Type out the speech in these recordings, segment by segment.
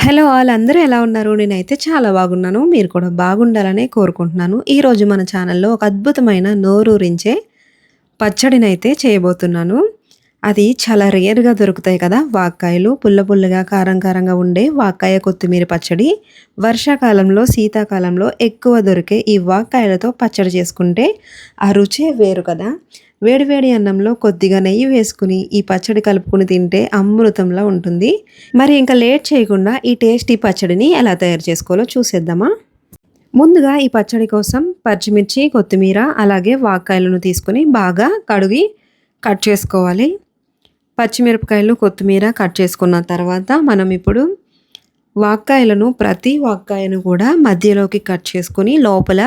Hello all అందరూ ఎలా ఉన్నారు? నేనైతే చాలా బాగున్నాను. మీరు కూడా బాగుండాలనే కోరుకుంటున్నాను. ఈరోజు మన ఛానల్‌లో ఒక అద్భుతమైన నోరూరించే పచ్చడినైతే చేయబోతున్నాను. అది చాలా రేర్‌గా దొరుకుతాయి కదా! వాక్కాయలు పుల్ల పుల్లగా, కారం కారంగా ఉండే వాక్కాయ కొత్తిమీర పచ్చడి. వర్షాకాలంలో, శీతాకాలంలో ఎక్కువ దొరికే ఈ వాక్కాయలతో పచ్చడి చేసుకుంటే ఆ రుచే వేరు కదా! వేడి వేడి అన్నంలో కొద్దిగా నెయ్యి వేసుకుని ఈ పచ్చడి కలుపుకొని తింటే అమృతంలా ఉంటుంది. మరి ఇంకా లేట్ చేయకుండా ఈ టేస్టీ పచ్చడిని ఎలా తయారు చేసుకోవాలో చూసేద్దామా? ముందుగా ఈ పచ్చడి కోసం పచ్చిమిర్చి, కొత్తిమీర అలాగే వాక్కాయలను తీసుకొని బాగా కడిగి కట్ చేసుకోవాలి. పచ్చిమిరపకాయలు, కొత్తిమీర కట్ చేసుకున్న తర్వాత మనం ఇప్పుడు వాక్కాయలను ప్రతి వాక్కాయను కూడా మధ్యలోకి కట్ చేసుకొని లోపల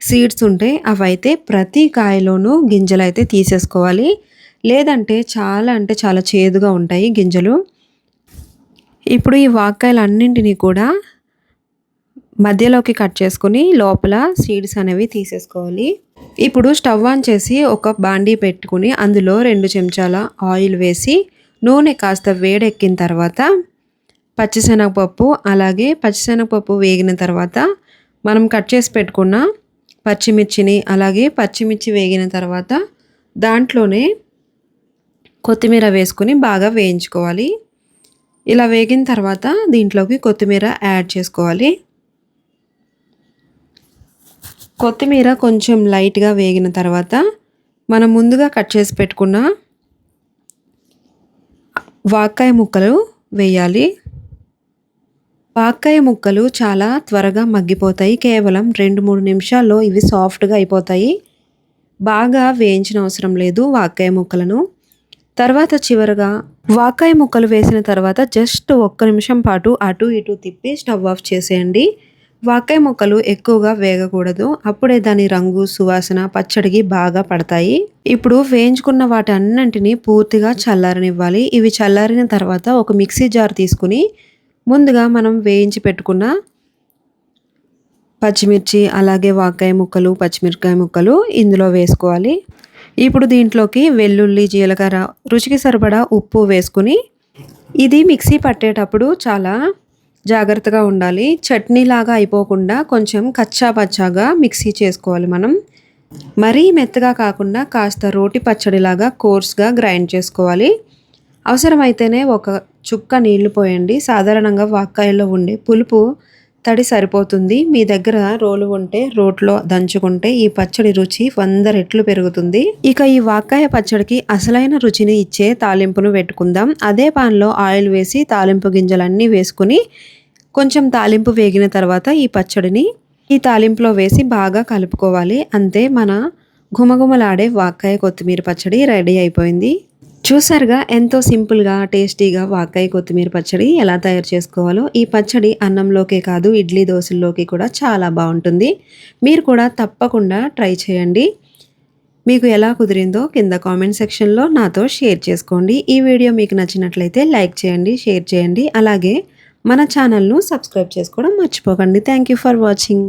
సీడ్స్ ఉంటే అవైతే ప్రతి కాయలోనూ గింజలైతే తీసేసుకోవాలి. లేదంటే చాలా అంటే చాలా చేదుగా ఉంటాయి గింజలు. ఇప్పుడు ఈ వాక్కాయలన్నింటినీ కూడా మధ్యలోకి కట్ చేసుకొని లోపల సీడ్స్ అనేవి తీసేసుకోవాలి. ఇప్పుడు స్టవ్ ఆన్ చేసి ఒక బాండీ పెట్టుకుని అందులో 2 చెంచాల ఆయిల్ వేసి నూనె కాస్త వేడెక్కిన తర్వాత పచ్చిశనగపప్పు అలాగే పచ్చిశనగపప్పు వేగిన తర్వాత మనం కట్ చేసి పెట్టుకున్న పచ్చిమిర్చిని అలాగే పచ్చిమిర్చి వేగిన తర్వాత దాంట్లోనే కొత్తిమీర వేసుకొని బాగా వేయించుకోవాలి. ఇలా వేగిన తర్వాత దీంట్లోకి కొత్తిమీర యాడ్ చేసుకోవాలి. కొత్తిమీర కొంచెం లైట్గా వేగిన తర్వాత మనం ముందుగా కట్ చేసి పెట్టుకున్న వాక్కాయ ముక్కలు వేయాలి. వాక్కాయ ముక్కలు చాలా త్వరగా మగ్గిపోతాయి. కేవలం 2-3 నిమిషాల్లో ఇవి సాఫ్ట్గా అయిపోతాయి. బాగా వేయించిన అవసరం లేదు వాక్కాయ ముక్కలను. తర్వాత చివరగా వాక్కాయ ముక్కలు వేసిన తర్వాత జస్ట్ 1 నిమిషం పాటు అటు ఇటు తిప్పి స్టవ్ ఆఫ్ చేసేయండి. వాక్కాయ ముక్కలు ఎక్కువగా వేగకూడదు. అప్పుడే దాని రంగు, సువాసన పచ్చడికి బాగా పడతాయి. ఇప్పుడు వేయించుకున్న వాటన్నింటినీ పూర్తిగా చల్లారనివ్వాలి. ఇవి చల్లారిన తర్వాత ఒక మిక్సీ జార్ తీసుకుని ముందుగా మనం వేయించి పెట్టుకున్న పచ్చిమిర్చి అలాగే వాక్కాయ ముక్కలు, పచ్చిమిరపకాయ ముక్కలు ఇందులో వేసుకోవాలి. ఇప్పుడు దీంట్లోకి వెల్లుల్లి, జీలకర్ర, రుచికి సరిపడా ఉప్పు వేసుకుని ఇది మిక్సీ పట్టేటప్పుడు చాలా జాగ్రత్తగా ఉండాలి. చట్నీలాగా అయిపోకుండా కొంచెం కచ్చా పచ్చాగా మిక్సీ చేసుకోవాలి మనం. మరీ మెత్తగా కాకుండా కాస్త రోటి పచ్చడిలాగా కోర్స్గా గ్రైండ్ చేసుకోవాలి. అవసరమైతేనే ఒక చుక్క నీళ్లు పోయండి. సాధారణంగా వాక్కాయల్లో ఉండే పులుపు తడి సరిపోతుంది. మీ దగ్గర రోలు ఉంటే రోట్లో దంచుకుంటే ఈ పచ్చడి రుచి 100 రెట్లు పెరుగుతుంది. ఇక ఈ వాక్కాయ పచ్చడికి అసలైన రుచిని ఇచ్చే తాలింపును పెట్టుకుందాం. అదే పాన్లో ఆయిల్ వేసి తాలింపు గింజలన్నీ వేసుకుని కొంచెం తాలింపు వేగిన తర్వాత ఈ పచ్చడిని ఈ తాలింపులో వేసి బాగా కలుపుకోవాలి. అంతే, మన గుమగుమలాడే వాక్కాయ కొత్తిమీర పచ్చడి రెడీ అయిపోయింది. చూసారుగా ఎంతో సింపుల్గా టేస్టీగా వాక్కాయ కొత్తిమీర పచ్చడి ఎలా తయారు చేసుకోవాలో. ఈ పచ్చడి అన్నంలోకే కాదు ఇడ్లీ దోశల్లోకి కూడా చాలా బాగుంటుంది. మీరు కూడా తప్పకుండా ట్రై చేయండి. మీకు ఎలా కుదిరిందో కింద కామెంట్ సెక్షన్లో నాతో షేర్ చేసుకోండి. ఈ వీడియో మీకు నచ్చినట్లయితే లైక్ చేయండి, షేర్ చేయండి. అలాగే మన ఛానల్ను సబ్స్క్రైబ్ చేసుకోవడం మర్చిపోకండి. Thank you for watching.